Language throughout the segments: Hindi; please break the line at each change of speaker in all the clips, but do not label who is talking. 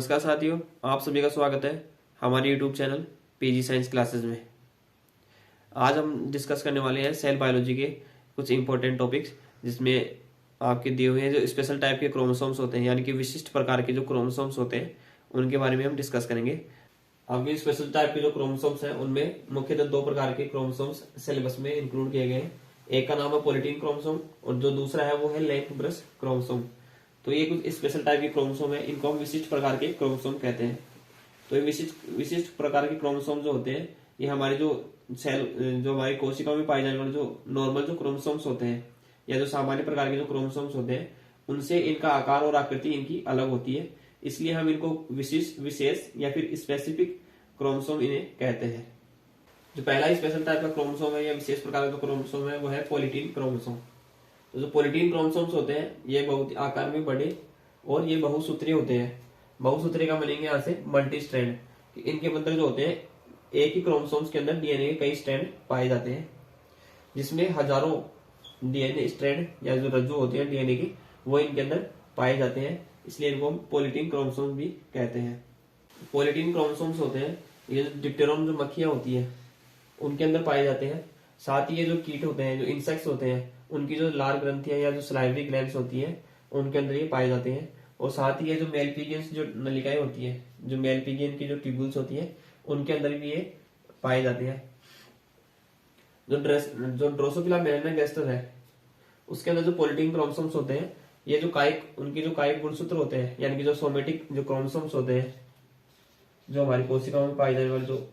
नमस्कार साथियों, आप सभी का स्वागत है हमारे YouTube channel PG science classes में। आज हम डिस्कस करने वाले हैं सेल बायोलॉजी के कुछ इंपॉर्टेंट टॉपिक्स, जिसमें आपके दिए हुए हैं जो स्पेशल टाइप के क्रोमोसोम्स होते हैं, यानी कि विशिष्ट प्रकार के जो क्रोमोसोम्स होते हैं उनके बारे में हम डिस्कस करेंगे। आपके स्पेशल टाइप के जो क्रोमोसोम्स हैं उनमें मुख्यतः दो प्रकार के क्रोमोसोम्स सिलेबस में इंक्लूड किए गए हैं। एक का नाम है पॉलीटीन क्रोमोसोम और जो दूसरा है वो है लेंथ ब्रश क्रोमोसोम। तो ये कुछ स्पेशल टाइप के क्रोमोसोम है, इनको हम विशिष्ट प्रकार के क्रोमोसोम कहते हैं। तो ये विशिष्ट प्रकार के क्रोमोसोम जो होते हैं ये हमारे जो हमारी कोशिकाओं में पाए जाने वाले जो नॉर्मल जो क्रोमोसोम्स होते हैं या जो सामान्य प्रकार के जो क्रोमोसोम्स होते हैं उनसे इनका आकार और आकृति इनकी अलग होती है, इसलिए हम इनको विशेष या फिर स्पेसिफिक क्रोमोसोम इन्हें कहते हैं। जो पहला स्पेशल टाइप का क्रोमोसोम है या विशेष प्रकार का क्रोमोसोम है वो है पॉलीटीन क्रोमोसोम। तो जो पॉलीटीन क्रोमोसोम्स होते हैं ये बहुत आकार में बड़े और ये बहुसूत्रीय होते हैं। बहुसूत्रीय का मीनिंग यहाँ से मल्टी स्ट्रैंड। इनके अंदर जो होते हैं एक ही क्रोमोसोम्स के अंदर डीएनए के कई स्ट्रैंड पाए जाते हैं, जिसमें हजारों डीएनए स्ट्रैंड या जो रज्जु होती है डीएनए की वो इनके अंदर पाए जाते हैं, इसलिए इनको हम पॉलीटीन क्रोमोसोम भी कहते हैं। पॉलीटीन क्रोमोसोम्स होते हैं ये जो डिप्टेरोन जो मक्खियां होती है उनके अंदर पाए जाते हैं। साथ ही ये जो कीट होते हैं, जो इंसेक्ट्स होते हैं, उनकी जो लार ग्रंथियां या जो सलाइवरी ग्लैंड्स होती है उनके अंदर ये पाए जाते हैं। और साथ ही ये जो मेल पिजियंस जो नलिकाएं होती है, जो मेल पिजियन की जो ट्यूब्यूल्स होती है उनके अंदर भी ये पाए जाते हैं। जो ड्रोसोफिला मेलानोगास्टर है उसके अंदर जो पॉलीटीन क्रोमोसोम्स होते हैं ये जो उनकी जो कायिक गुणसूत्र होते हैं, यानी कि जो सोमेटिक जो क्रोमोसोम्स होते हैं, जो हमारी कोशिकाओं में पाए जाने वाले जो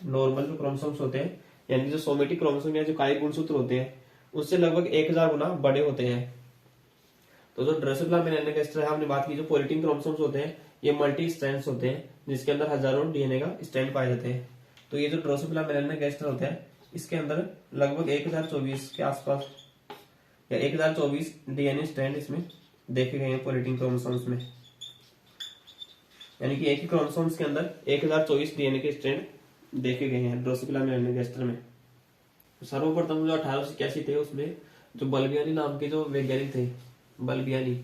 नॉर्मल जो क्रोमोसोम्स होते हैं, यानी जो सोमेटिक क्रोमोसोम या जो कायिक गुणसूत्र होते हैं उससे लगभग 1000 गुना बड़े होते हैं। तो जो ड्रोसोफिला मेलानोगास्टर है, हमने बात की, जो पॉलीटीन क्रोमोसोम्स होते हैं ये मल्टी स्ट्रैंड्स होते हैं जिसके अंदर हजारों डीएनए का स्ट्रैंड पाए जाते हैं। तो ये जो ड्रोसोफिला मेलानोगास्टर होता है इसके अंदर लगभग 1024 के आसपास या 1024 डीएनए स्ट्रैंड इसमें देखे गए हैं पॉलीटीन क्रोमोसोम्स में, यानी कि एक ही क्रोमोसोम्स के अंदर 1024 डीएनए के स्ट्रैंड देखे गए हैं ड्रोसोफिला मेलानोगास्टर में। सर्वप्रथम जो 1881 थे उसमें जो बल्बियानी नाम के जो वैज्ञानिक थे, बल्बियानी,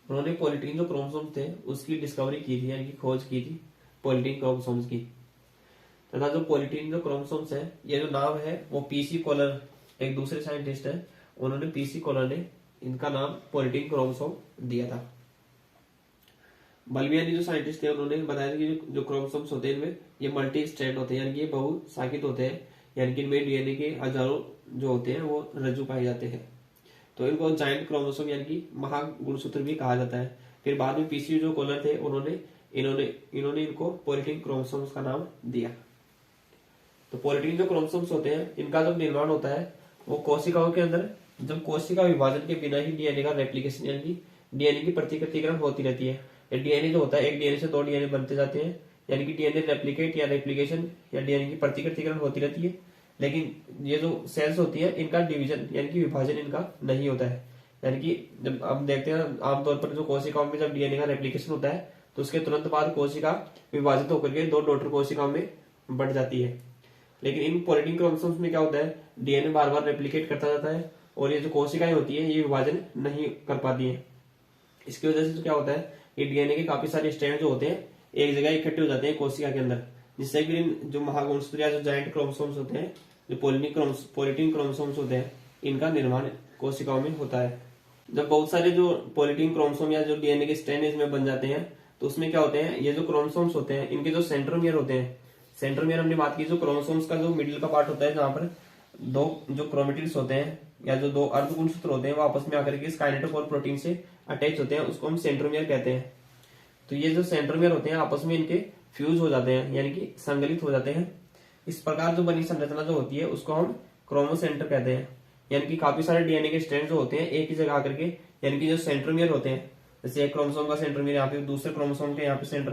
उन्होंने पॉलीटीन जो क्रोमोसोम्स थे उसकी डिस्कवरी की थी, यानी कि खोज की थी पॉलीटीन क्रोमोसोम्स की। तथा जो पॉलीटीन जो क्रोमोसोम्स है ये जो नाम है वो पीसी कॉलर, एक दूसरे साइंटिस्ट है, उन्होंने पीसी कॉलर ने इनका नाम पॉलीटीन क्रोमोसोम दिया था। बल्बियानी जो साइंटिस्ट थे उन्होंने बताया कि जो क्रोमोसोम्स होते हैं इनमें ये मल्टी स्ट्रैंड होते हैं, यानी कि ये बहुशाखित होते हैं, यानी कि इनमें डीएनए के हजारों जो होते हैं वो रज्जु पाए जाते हैं। तो इनको जायंट क्रोमोसोम यानी कि महागुणसूत्र भी कहा जाता है। फिर बाद में पीसी जो कॉलर थे इन्होंने इनको पॉलीटीन क्रोमोसोम्स का नाम दिया। तो पॉलीटीन जो क्रोमोसोम्स होते हैं इनका जब निर्माण होता है वो कोशिकाओं के अंदर जब कोशिका विभाजन के बिना ही डीएनए का रेप्लिकेशन यानी कि डीएनए की प्रतिकृतिकरण होती रहती है। डीएनए जो होता है एक डीएनए से 2 डीएनए बनते जाते हैं, यानी कि डीएनए रेप्लिकेट या रेप्लिकेशन या डीएनए की प्रतिकृतिकरण होती रहती है। लेकिन ये जो सेल्स होती है इनका डिवीजन यानी कि विभाजन इनका नहीं होता है। यानी कि जब हम देखते हैं आमतौर पर जो कोशिकाओं में जब डीएनए का रेप्लिकेशन होता है तो उसके तुरंत बाद कोशिका विभाजित होकर के 2 डॉटर कोशिकाओं में बढ़ जाती है। लेकिन इन पॉलीटीन क्रोमोसोम्स में क्या होता है, डीएनए बार बार रेप्लिकेट करता जाता है और ये जो कोशिकाएं होती है ये विभाजन नहीं कर पाती है। इसकी वजह से तो क्या होता है, ये डीएनए के काफी सारे स्ट्रैंड जो होते हैं एक जगह इकट्ठे हो जाते हैं कोशिका के अंदर, जिससे कि जो महागुणसूत्र या जो जायंट क्रोमोसोम्स होते हैं, जो पॉलीटीन क्रोमोसोम्स होते हैं, इनका निर्माण कोशिकाओं में होता है। जब बहुत सारे जो पॉलीटीन क्रोमोसोम या जो डीएनए के स्ट्रैंड इसमें बन जाते हैं तो उसमें क्या होते हैं, ये जो क्रोमोसोम्स होते हैं इनके जो सेंट्रोमियर होते हैं, सेंट्रोमियर हमने बात की, जो क्रोमोसोम्स का जो मिडिल का पार्ट होता है जहां पर 2 जो क्रोमेटिड्स होते हैं या जो 2 अर्धगुणसूत्र होते हैं वो आपस में आकर के इस काइनेटोकोर प्रोटीन से अटैच होते हैं, उसको हम सेंट्रोमियर कहते हैं। तो ये जो सेंट्रोमियर होते हैं आपस में इनके फ्यूज हो जाते हैं, यानी कि संगलित हो जाते हैं। इस प्रकार जो बनी संरचना जो होती है उसको हम क्रोमोसेंटर कहते हैं, यानी कि काफी सारे डीएनए के स्ट्रैंड जो होते हैं एक ही जगह आकर के, यानी कि जो सेंट्रोमियर होते हैं, जैसे एक क्रोमोसोम का सेंट्रोमियर यहाँ पे, दूसरे क्रोमोसोम के यहाँ पे सेंटर,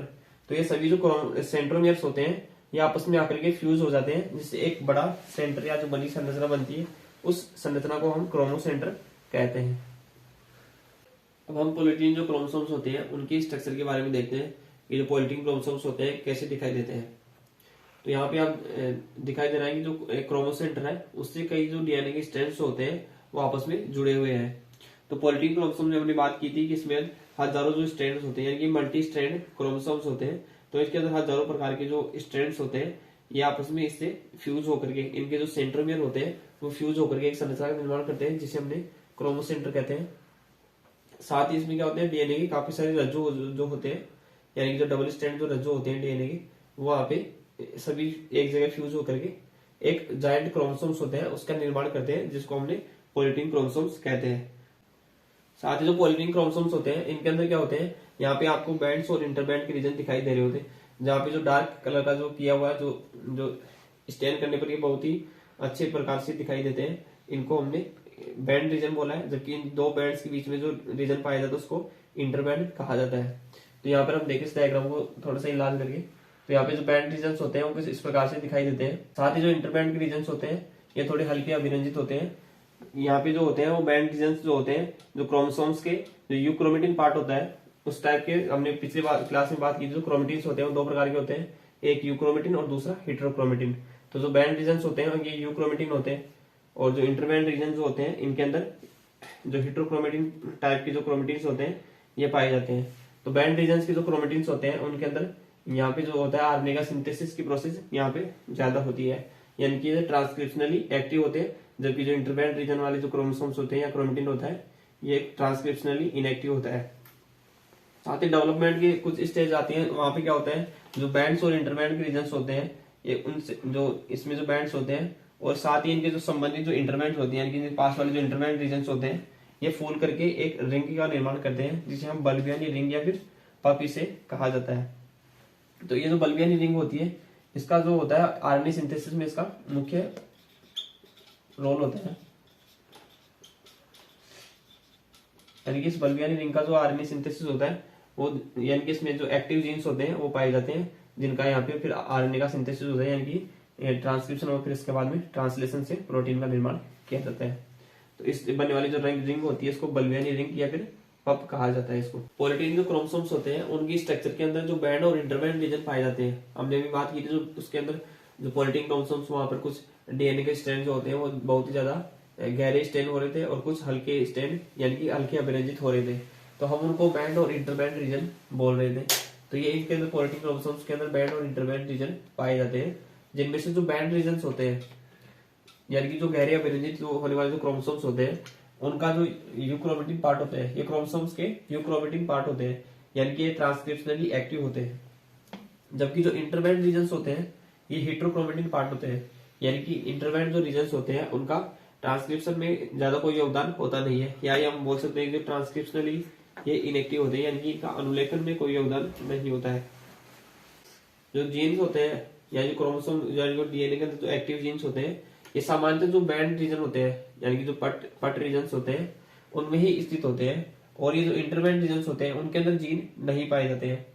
तो ये सभी जो सेंट्रोमियर्स होते हैं ये आपस में आकर के फ्यूज हो जाते हैं, जिससे एक बड़ा सेंटर या जो बड़ी संरचना बनती है उस संरचना को हम क्रोमोसेंटर कहते हैं। अब हम पॉलीटीन जो क्रोमोसोम्स होते हैं उनकी स्ट्रक्चर के बारे में देखते हैं कि जो पॉलीटीन क्रोमोसोम्स होते हैं कैसे दिखाई देते हैं। तो यहाँ पे आप दिखाई दे रहा है कि जो एक क्रोमोसेंटर है उससे कई जो डीएनए के स्ट्रैंड्स होते हैं वो आपस में जुड़े हुए हैं। तो पॉलीटीन क्रोमोसोम में हमने बात की थी कि इसमें हजारों जो स्ट्रैंड्स होते हैं यानी कि मल्टी स्ट्रैंड क्रोमोसोम्स होते हैं। तो इसके अंदर हजारों प्रकार के जो स्ट्रैंड्स होते हैं ये आपस में इससे फ्यूज होकर के इनके जो सेंट्रोमियर होते हैं वो फ्यूज होकर के एक संरचना का निर्माण करते हैं जिसे हमने क्रोमोसेंटर कहते हैं। साथ ही इसमें क्या होते हैं, डीएनए की काफी सारे रज्जु जो होते हैं यानी कि जो डबल स्ट्रैंड जो रज्जु होते हैं डीएनए के, वो वहां पे सभी एक जगह फ्यूज होकर के एक जायंट क्रोमोसोम्स होते हैं उसका निर्माण करते हैं जिसको हमने पॉलीटीन क्रोमोसोम्स कहते हैं। साथ ही जो पॉलीटीन क्रोमोसोम्स होते हैं इनके अंदर क्या होते हैं, यहाँ पे आपको बैंड्स और इंटरबैंड के रीजन दिखाई दे रहे होते हैं, जहाँ पे जो डार्क कलर का जो किया हुआ है जो स्टैन करने पर ये बहुत ही अच्छे प्रकार से दिखाई देते हैं, इनको हमने बैंड रीजन बोला है। जबकि इन दो बैंड्स के बीच में जो रीजन पाया जाता है उसको इंटरबैंड कहा जाता है। तो यहाँ पर हम देखें इस डायग्राम को थोड़ा सा इलाज करके, तो यहाँ पे जो बैंड रीजन होते हैं वो कुछ इस प्रकार से दिखाई देते हैं। साथ ही जो इंटरबैंड के रीजन होते हैं ये थोड़े हल्के अभिरंजित होते हैं। यहाँ पे जो होते हैं वो बैंड रीजन जो होते हैं जो क्रोमोसोम्स के जो यूक्रोमेटिन पार्ट होता है उस टाइप के, हमने पिछले क्लास में बात की, जो क्रोमेटिन्स होते हैं वो दो प्रकार के होते हैं, एक यूक्रोमेटिन और दूसरा हेटेरोक्रोमेटिन। तो जो बैंड रीजन होते हैं ये यूक्रोमेटिन होते हैं और जो इंटरबैंड रीजन जो होते हैं इनके अंदर जो हेटेरोक्रोमेटिन टाइप के जो क्रोमेटिन्स होते हैं ये पाए जाते हैं। तो बैंड रीजन के जो क्रोमेटिन्स होते हैं उनके अंदर यहाँ पे जो होता है आरएनए का सिंथेसिस की प्रोसेस यहाँ पे ज्यादा होती है, यानी कि ट्रांसक्रिप्शनली एक्टिव होते हैं, जबकि जो इंटरबैंड रीजन वाले जो क्रोमोसोम्स होते हैं या क्रोमेटिन होता है ये ट्रांसक्रिप्शनली इनएक्टिव होता है। साथ ही डेवलपमेंट की कुछ स्टेज आती है, वहां पे क्या होता है जो बैंड्स और इंटरबैंड के रीजन होते हैं ये उनसे जो इसमें जो बैंड्स होते हैं और साथ ही इनके जो संबंधित जो इंटरबैंड होती है यानी कि पास वाले जो इंटरबैंड रीजन होते हैं ये फूल करके एक रिंग का निर्माण करते हैं जिसे हम बल्बियानी रिंग या फिर पप इसे कहा जाता है। तो ये जो बल्बियानी रिंग होती है इसका जो होता है आरएनए सिंथेसिस में इसका मुख्य रोल होता है, यानी कि इस बल्बियानी रिंग का जो आरएनए सिंथेसिस होता है वो यानी कि इसमें जो एक्टिव जीन्स होते हैं वो पाए जाते हैं जिनका यहाँ पे फिर आरएनए का सिंथेसिस होता है, यानी कि ट्रांसक्रिप्शन और फिर इसके बाद में ट्रांसलेशन से प्रोटीन का निर्माण किया जाता है। तो इस बनने वाली जो रिंग होती है इसको बल्बियानी रिंग या फिर पप कहा जाता है। इसको पॉलीटीन जो क्रोमोसोम्स होते हैं उनकी स्ट्रक्चर के अंदर जो बैंड और इंटरबैंड रीजन पाए जाते हैं, हमने भी बात की थी, जो उसके अंदर जो पॉलीटीन क्रोमोसोम्स वहां पर कुछ डीएनए के स्ट्रैंड जो होते हैं वो बहुत ही ज्यादा गहरे स्ट्रैंड हो रहे थे और कुछ हल्के स्ट्रैंड यानी कि हल्के अभिरंजित हो रहे थे, तो हम उनको बैंड और इंटरबैंड रीजन बोल रहे थे। तो ये इनके अंदर पॉलीटीन क्रोमोसोम्स के अंदर बैंड और इंटरबैंड रीजन पाए जाते हैं, जिनमें से जो बैंड रीजन होते हैं यानी कि जो गहरे अभिरंजित जो होने वाले जो क्रोमोसोम्स होते हैं उनका जो यूक्रोमेटिन पार्ट होते हैं, ये क्रोमोसोम्स के यूक्रोमेटिन पार्ट होते हैं, यानी कि ये ट्रांसक्रिप्शनली एक्टिव होते हैं। जबकि जो इंटरबैंड रीजन होते हैं ये हेटेरोक्रोमेटिन पार्ट होते हैं, यानी कि इंटरबैंड जो रीजन होते हैं उनका ट्रांसक्रिप्शन में ज्यादा कोई योगदान होता नहीं है, या हम बोल सकते हैं कि ट्रांसक्रिप्शनली ये इनएक्टिव होते हैं, यानी कि इनका अनुलेखन में कोई योगदान नहीं होता है। जो जीन्स होते हैं या जो क्रोमोसोम यानी जो डीएनए के अंदर जो एक्टिव जीन्स होते हैं ये सामान्यतः जो बैंड रीजन होते हैं यानी कि जो पट रीजन होते हैं उनमें ही स्थित होते हैं, और ये जो इंटरबैंड रीजन होते हैं उनके अंदर जीन नहीं पाए जाते हैं।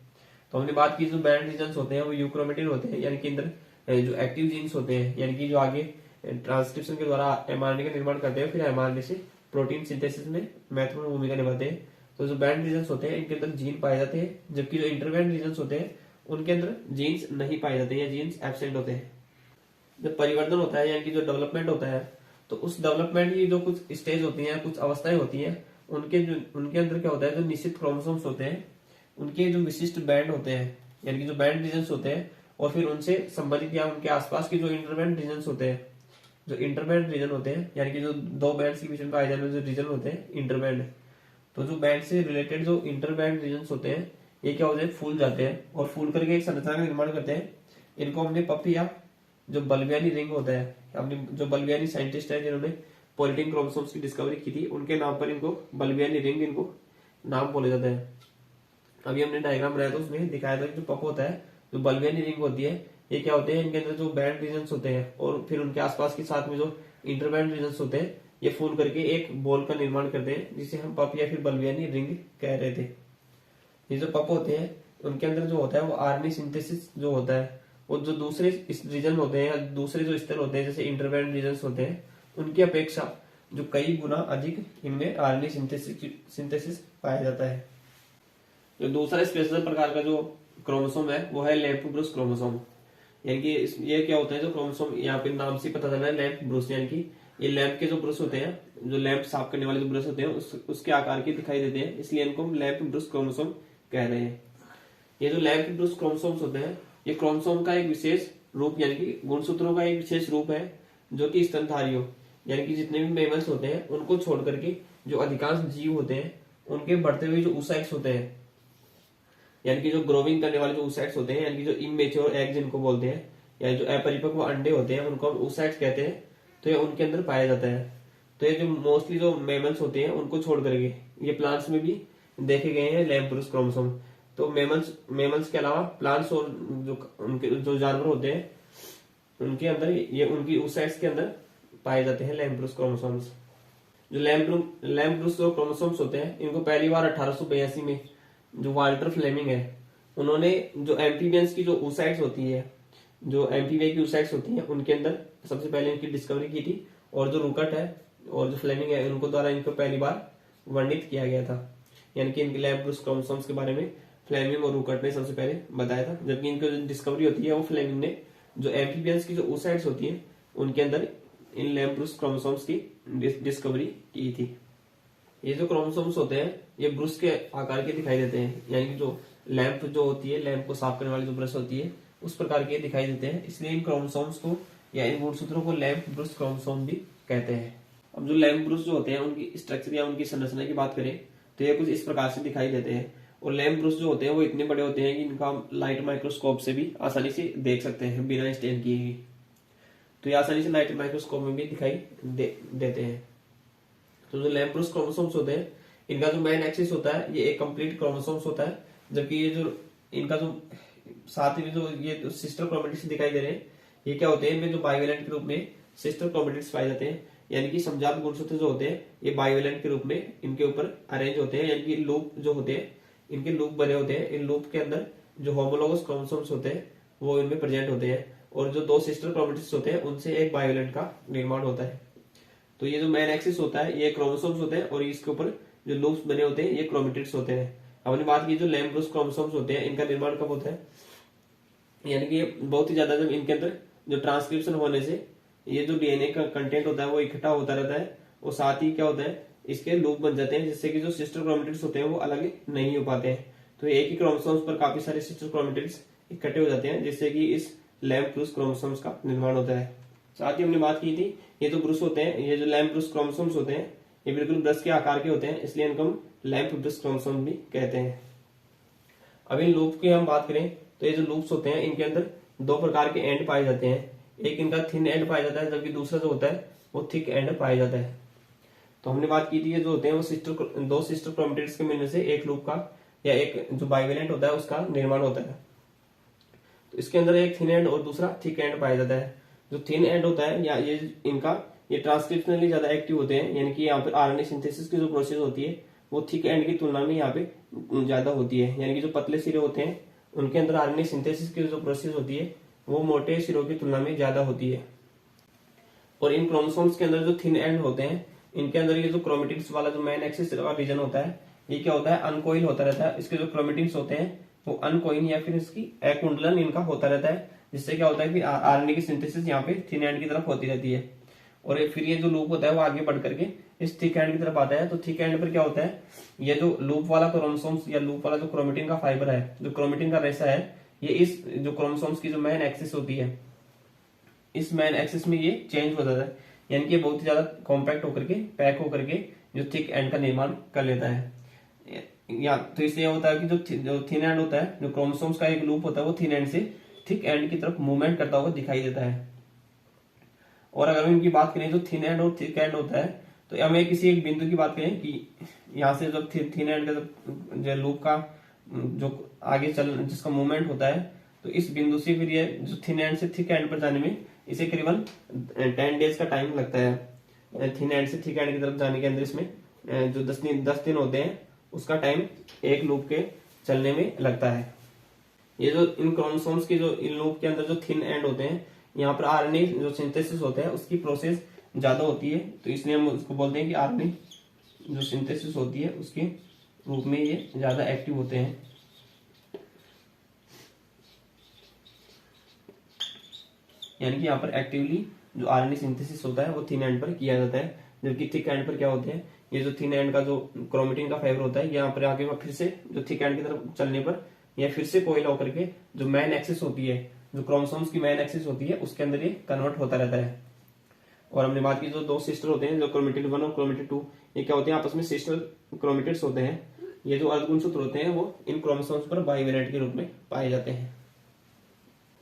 तो हमने बात की जो बैंड रीजन होते हैं वो यूक्रोमेटिन होते हैं, यानी कि अंदर जो एक्टिव जीन्स होते हैं यानी कि जो आगे ट्रांसक्रिप्शन के द्वारा एमआरएनए का निर्माण करते हैं, फिर एमआरएनए से प्रोटीन सिंथेसिस में महत्वपूर्ण भूमिका निभाते हैं। तो जो बैंड रीजन होते हैं इनके अंदर जीन पाए जाते हैं, जबकि जो इंटरबैंड रीजन होते हैं उनके अंदर जीन्स नहीं पाए जाते या जीन्स एब्सेंट होते हैं। जब परिवर्तन होता है यानी कि जो डेवलपमेंट होता है तो उस डेवलपमेंट की जो कुछ स्टेज होती है, कुछ अवस्थाएं होती हैं, उनके अंदर क्या होता है जो निश्चित क्रोमोसोम्स होते हैं उनके जो विशिष्ट बैंड होते हैं यानी कि जो बैंड रीजन होते हैं, और फिर उनसे संबंधित या उनके आसपास के जो इंटरबैंड रीजन होते हैं, जो इंटरबैंड रीजन होते हैं यानी कि जो दो बैंड के बीच में पाए जाने वाले जो रीजन होते हैं इंटरबैंड, तो जो बैंड से रिलेटेड जो इंटरबैंड रीजन होते हैं ये क्या होते हैं फूल जाते हैं और फूल करके एक संरचना का निर्माण करते हैं। इनको हमने पप या जो बल्बियानी रिंग होता है, हमने जो बल्बियानी साइंटिस्ट है जिन्होंने पॉलीटीन क्रोमोसोम्स की डिस्कवरी की थी उनके नाम पर इनको बल्बियानी रिंग इनको नाम बोले जाता है। अभी हमने डायग्राम बनाया था उसमें दिखाया था कि जो पप होता है जो बल्बियानी रिंग होती है ये क्या होते हैं, इनके अंदर जो बैंड रीजन होते हैं और फिर उनके आसपास के साथ में जो इंटरबैंड रीजन होते हैं ये फूल करके एक बॉल का निर्माण करते हैं जिसे हम पप या फिर बल्बियानी रिंग कह रहे थे। ये जो पप होते हैं उनके अंदर जो होता है वो आरएनए सिंथेसिस जो होता है वो जो दूसरे रीजन होते हैं या दूसरे जो स्तर होते हैं जैसे इंटरबैंड रीजन होते हैं उनकी अपेक्षा जो कई गुना अधिक इनमें आरएनए सिंथेसिस पाया जाता है। जो दूसरा स्पेशल प्रकार का जो क्रोमोसोम है वो है लैम्प ब्रूस क्रोमोसोम, यानी कि ये क्या होता है जो क्रोमोसोम यहाँ पे नाम से पता चल रहा है लैम्प ब्रूस, यानी कि ये लैंप के जो ब्रश होते हैं, जो लैंप साफ करने वाले जो ब्रश होते हैं उसके आकार के दिखाई देते हैं, इसलिए इनको हम लैंप ब्रश क्रोमोसोम कह रहे हैं। ये जो लैंप ब्रश क्रोमोसोम्स होते हैं ये क्रोमोसोम का एक विशेष रूप यानी कि गुणसूत्रों का एक विशेष रूप है, जो कि स्तनधारियों यानी कि जितने भी मेमल्स होते हैं उनको छोड़ करके जो अधिकांश जीव होते हैं उनके बढ़ते हुए जो oocytes होते हैं, यानी कि जो ग्रोविंग करने वाले जो oocytes होते हैं, यानी कि जो इमेच्योर एग जिनको बोलते हैं, या जो अपरिपक्व अंडे होते हैं उनको हम oocytes कहते हैं, तो ये उनके अंदर पाया जाता है। तो ये जो मोस्टली जो मेमल्स होते हैं उनको छोड़ करके ये प्लांट्स में भी देखे गए हैं लैंप ब्रश क्रोमोसोम। तो मेमल्स के अलावा प्लांट्स और जो उनके जो जानवर होते हैं उनके अंदर ये उनकी oocytes के अंदर पाए जाते हैं लैंप ब्रश क्रोमोसोम्स। जो लैंप ब्रश जो क्रोमोसोम्स होते हैं इनको पहली बार 1882 में जो वाल्टर फ्लेमिंग है उन्होंने जो एम्फीबियंस की जो oocytes होती है, जो एम्फीबिया की oocytes होती है उनके अंदर सबसे पहले इनकी डिस्कवरी की थी, और जो रुकट है और जो फ्लेमिंग है उनको द्वारा इनको पहली बार वर्णित किया गया था। यानी कि इनके लैंप ब्रश क्रोमोसोम्स के बारे में फ्लेमिंग और रुकट ने सबसे पहले बताया था, जबकि इनकी जो डिस्कवरी होती है वो फ्लेमिंग ने जो एम्फीबियंस की जो oocytes होती है उनके अंदर इन लैंप ब्रश क्रोमोसोम्स की डिस्कवरी की थी। ये जो क्रोमोसोम्स होते हैं ये ब्रश के आकार के दिखाई देते हैं, यानी कि जो लैंप जो होती है, लैंप को साफ करने वाली जो ब्रश होती है उस प्रकार के दिखाई देते हैं, इसलिए इन क्रोमोसोम्स को या इन गुणसूत्रों को लैंप ब्रश क्रोमोसोम भी कहते हैं। अब जो लैंप ब्रश जो होते हैं उनकी स्ट्रक्चर या उनकी संरचना की बात करें तो ये कुछ इस प्रकार से दिखाई देते हैं, और लैंप ब्रश जो होते हैं वो इतने बड़े होते हैं कि इनका हम लाइट माइक्रोस्कोप से भी आसानी से देख सकते हैं बिना स्टेन किए ही। तो ये आसानी से लाइट माइक्रोस्कोप में भी दिखाई देते हैं। तो जो लैंप ब्रश क्रोमोसोम्स होते हैं इनका जो मेन एक्सिस होता है ये एक कंप्लीट क्रोमोसोम्स होता है, जबकि ये जो इनका जो साथ ही जो ये सिस्टर क्रोमेटिड्स दिखाई दे रहे हैं ये क्या होते हैं, इनमें जो बाइवेलेंट के रूप में सिस्टर क्रोमेटिड्स पाए जाते हैं, यानी कि समजात गुणसूत्र जो होते हैं ये बाइवेलेंट के रूप में इनके ऊपर अरेंज होते हैं, यानी कि लूप जो होते हैं इनके लूप बने होते हैं, इन लूप के अंदर जो होमोलोगस क्रोमोसोम्स होते हैं वो इनमें प्रेजेंट होते हैं, और जो दो सिस्टर क्रोमेटिड्स होते हैं उनसे एक बाइवेलेंट का निर्माण होता है। तो ये जो मेन एक्सिस होता है ये क्रोमोसोम्स होते हैं, और इसके ऊपर जो लूप्स बने होते हैं ये क्रोमेटिड्स होते हैं। हमने बात की जो लैंप ब्रश क्रोमोसोम्स होते हैं इनका निर्माण कब होता है, यानी कि बहुत ही ज्यादा जब इनके अंदर जो ट्रांसक्रिप्शन होने से ये जो डीएनए का कंटेंट होता है वो इकट्ठा होता रहता है, और साथ ही क्या होता है इसके लूप बन जाते हैं, जिससे कि जो सिस्टर क्रोमेटिड्स होते हैं वो अलग नहीं हो पाते हैं। तो एक ही क्रोमोसोम्स पर काफी सारे सिस्टर क्रोमेटिड्स इकट्ठे हो जाते हैं, जिससे कि इस लैंप ब्रश क्रोमोसोम्स का निर्माण होता है। साथ ही हमने बात की थी ये जो ब्रश होते हैं, ये जो लैंप ब्रश क्रोमोसोम्स होते हैं ये बिल्कुल ब्रश के आकार के होते हैं, इसलिए इनको हम लैंप ब्रश क्रोमोसोम भी कहते हैं। अब इन लूप की हम बात करें तो ये जो लूप्स होते हैं इनके अंदर दो प्रकार के एंड पाए जाते हैं, एक इनका थिन एंड पाया जाता है, जबकि दूसरा जो होता है वो थिक एंड पाया जाता है। तो हमने बात की थी ये जो होते हैं वो दो सिस्टर क्रोमेटिड्स के मिलने से एक लूप का या एक जो बाइवेलेंट होता है उसका निर्माण होता है। तो इसके अंदर एक थिन एंड और दूसरा थिक एंड पाया जाता है। जो थिन एंड होता है या ये ट्रांसक्रिप्शनली ज्यादा एक्टिव होते हैं, यानी कि यहाँ पे आरएनए सिंथेसिस की जो प्रोसेस होती है वो थिक एंड की तुलना में यहाँ पे ज्यादा होती है, यानी कि जो पतले सिरे होते हैं उनके अंदर आरएनए सिंथेसिस की जो प्रोसेस होती है वो मोटे सिरों की तुलना में ज्यादा होती है। और इन क्रोमोसोम्स के अंदर जो थिन एंड होते हैं इनके अंदर ये जो क्रोमेटिड्स वाला जो मेन एक्सिस का रीजन होता है ये क्या होता है, अनकोइल होता रहता है। इसके जो क्रोमेटिड्स होते हैं वो अनकोइन या फिर इसकी अकुंडलन इनका होता रहता है, जिससे क्या होता है कि आरएनए की सिंथेसिस यहाँ पे थिन एंड की तरफ होती रहती है, और फिर ये जो लूप होता है वो आगे बढ़ करके इस थिक एंड की तरफ आता है। तो थिक एंड पर क्या होता है, ये जो लूप वाला क्रोमोसोम्स या लूप वाला जो क्रोमेटिन का फाइबर है, जो क्रोमेटिन का रेशा है, ये इस जो क्रोमोसोम्स की जो मेन एक्सिस होती है इस मेन एक्सिस में ये चेंज हो जाता है, यानी कि बहुत ही ज्यादा कॉम्पैक्ट होकर के पैक होकर के जो थिक एंड का निर्माण कर लेता है। या तो इससे होता है कि जो थिन एंड होता है, जो क्रोमोसोम्स का एक लूप होता है वो थिन एंड से थिक एंड की तरफ मूवमेंट करता हुआ दिखाई देता है। और अगर हम इनकी बात करें जो थिन एंड और थिक एंड होता है तो हमें किसी एक बिंदु की बात करें कि यहाँ से जब थिन एंड का जो लूप का जो आगे चल जिसका मूवमेंट होता है, तो इस बिंदु से फिर ये जो थिन एंड से थिक एंड पर जाने में इसे करीबन 10 डेज का टाइम लगता है। थिन एंड से थिक एंड की तरफ जाने के अंदर इसमें जो 10 दिन होते हैं उसका टाइम एक लूप के चलने में लगता है। ये जो इन क्रोमोसोम्स की जो इन लूप के अंदर जो थिन एंड होते हैं यहाँ पर आरएनए जो सिंथेसिस होता है उसकी प्रोसेस ज्यादा होती है, तो इसलिए हम उसको बोलते हैं कि आरएनए जो सिंथेसिस होती है उसके रूप में ये ज्यादा एक्टिव होते हैं। यानी कि यहाँ पर एक्टिवली जो आरएनए सिंथेसिस होता है वो थिन एंड पर किया जाता है, जबकि थिक एंड पर क्या होते हैं, ये जो थिन एंड का जो क्रोमेटिन का फाइबर होता है यहाँ पर आगे फिर से जो थिक एंड की तरफ चलने पर यह फिर से कोयल होकर के जो मैन एक्सिस होती है, जो क्रोमोसोम्स की मैन एक्सिस होती है, उसके अंदर ये कन्वर्ट होता रहता है। और हमने बात की जो दो सिस्टर होते हैं, जो क्रोमेटिड 1 और क्रोमेटिड 2, ये क्या होते हैं, आपस में सिस्टर क्रोमेटिड्स होते हैं। ये जो अर्धगुणसूत्र होते हैं वो इन क्रोमोसोम्स पर बाइवेलेंट के रूप में पाए जाते हैं।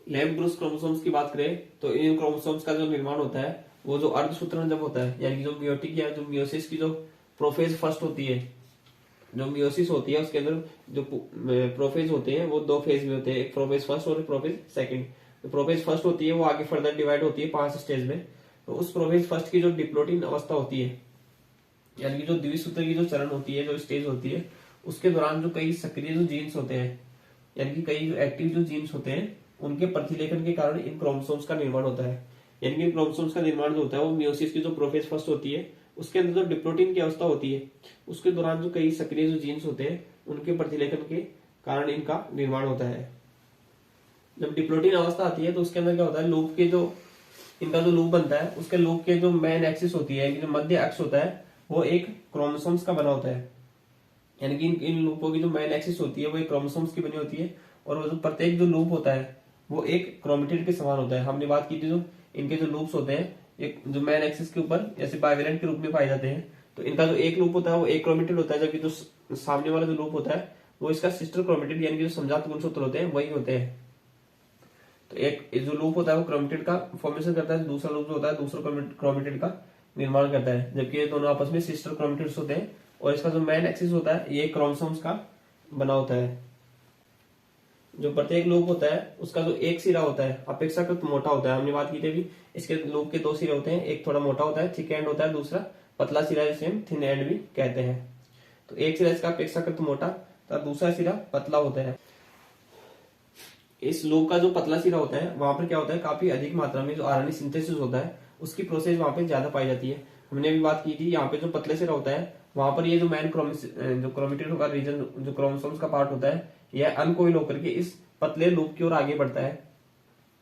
लैम्प ब्रूस क्रोमोसोम्स की बात करें तो इन क्रोमोसोम्स का जो निर्माण होता है वो जो अर्धसूत्रण जब होता है, यानी कि जो मियोटिक या जो मियोसिस की जो प्रोफेज फर्स्ट होती है, जो मियोसिस होती है उसके अंदर जो प्रोफेज होते हैं वो 2 फेज में होते हैं, एक प्रोफेज फर्स्ट और एक प्रोफेज सेकंड। जो प्रोफेज फर्स्ट होती है वो आगे फर्दर डिवाइड होती है 5 स्टेज में। तो उस प्रोफेज फर्स्ट की जो डिप्लोटिन अवस्था होती है, यानी कि जो द्विसूत्र की जो चरण होती है, जो स्टेज होती है, उसके दौरान जो कई सक्रिय जो जीन्स होते हैं, यानी कि कई जो एक्टिव जो जीन्स होते हैं, उनके प्रतिलेखन के कारण इन क्रोमोसोम्स का निर्माण होता है। यानी कि इन क्रोमोसोम्स का निर्माण जो होता है वो मियोसिस की जो प्रोफेज फर्स्ट होती है उसके अंदर जो डिप्लोटिन की अवस्था होती है, उसके दौरान जो कई सक्रिय जो जीन्स होते हैं उनके प्रतिलेखन के कारण इनका निर्माण होता है। जब डिप्लोटिन अवस्था आती है तो उसके अंदर क्या होता है, लूप के जो इनका जो लूप बनता है उसके लूप के जो मेन एक्सिस होती है, जो मध्य अक्ष होता है, वो एक क्रोमोसोम्स का बना होता है। यानी कि इन लूपों की जो मेन एक्सिस होती है वो एक क्रोमोसोम्स की बनी होती है, और वो जो प्रत्येक जो लूप होता है वो एक क्रोमेटिड के समान होता है। हमने बात की थी जो इनके जो लूप्स होते हैं एक जो मेन एक्सिस के ऊपर ऐसे बाइवेलेंट के रूप में पाए जाते हैं, तो इनका जो एक लूप होता है वो एक क्रोमेटिड होता है, जबकि जो सामने वाला जो लूप होता है वो इसका सिस्टर क्रोमेटिड यानी कि जो समजात गुणसूत्र होते हैं वही होते हैं। तो एक जो लूप होता है वो क्रोमेटिड का फॉर्मेशन करता है, दूसरा लूप जो होता है दूसरा क्रोमेटिड का निर्माण करता है, जबकि ये दोनों आपस में सिस्टर क्रोमेटिड्स होते हैं। और इसका जो मेन एक्सिस होता है ये क्रोमोसोम्स का बना होता है। जो प्रत्येक लूप होता है उसका जो एक सिरा होता है अपेक्षाकृत मोटा होता है। हमने बात की थी अभी, इसके लूप के 2 सिरे होते हैं, एक थोड़ा मोटा होता है थिक एंड होता है, दूसरा पतला सिरा जिसे हम थिन एंड भी कहते हैं। तो एक सिरा इसका अपेक्षाकृत मोटा तथा दूसरा सिरा पतला होता है। इस लूप का जो पतला सिरा होता है वहां पर क्या होता है, काफी अधिक मात्रा में जो आरएनए सिंथेसिस होता है उसकी प्रोसेस वहां पे ज्यादा पाई जाती है। हमने अभी बात की थी यहाँ पे जो पतले सिरा होता है वहां पर ये जो मेन जो क्रोमेटिड का रीजन जो क्रोमोसोम्स का पार्ट होता है यह अनकोइल होकर के इस पतले लूप की ओर आगे बढ़ता है।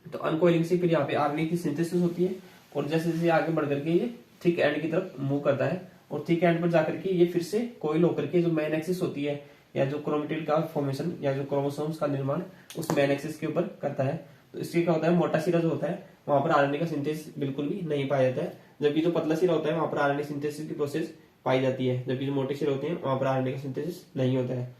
तो अनकोइलिंग से फिर यहाँ पे आरएनए की सिंथेसिस होती है, और जैसे जैसे आगे बढ़ करके ये थिक एंड की तरफ मूव करता है, और थिक एंड पर जाकर के ये फिर से कोइल होकर के जो मेन एक्सिस होती है या जो क्रोमेटिड का फॉर्मेशन या जो क्रोमोसोम्स का निर्माण उस मेन एक्सिस के ऊपर करता है। तो इससे क्या होता है, मोटा सिरा जो होता है वहां पर आरएनए का सिंथेसिस बिल्कुल भी नहीं पाया जाता है, जबकि जो पतला सिरा होता है वहां पर आरएनए सिंथेसिस की प्रोसेस पाई जाती है, जबकि जो मोटे सिरे होते हैं वहां पर आरएनए का सिंथेसिस नहीं होता है।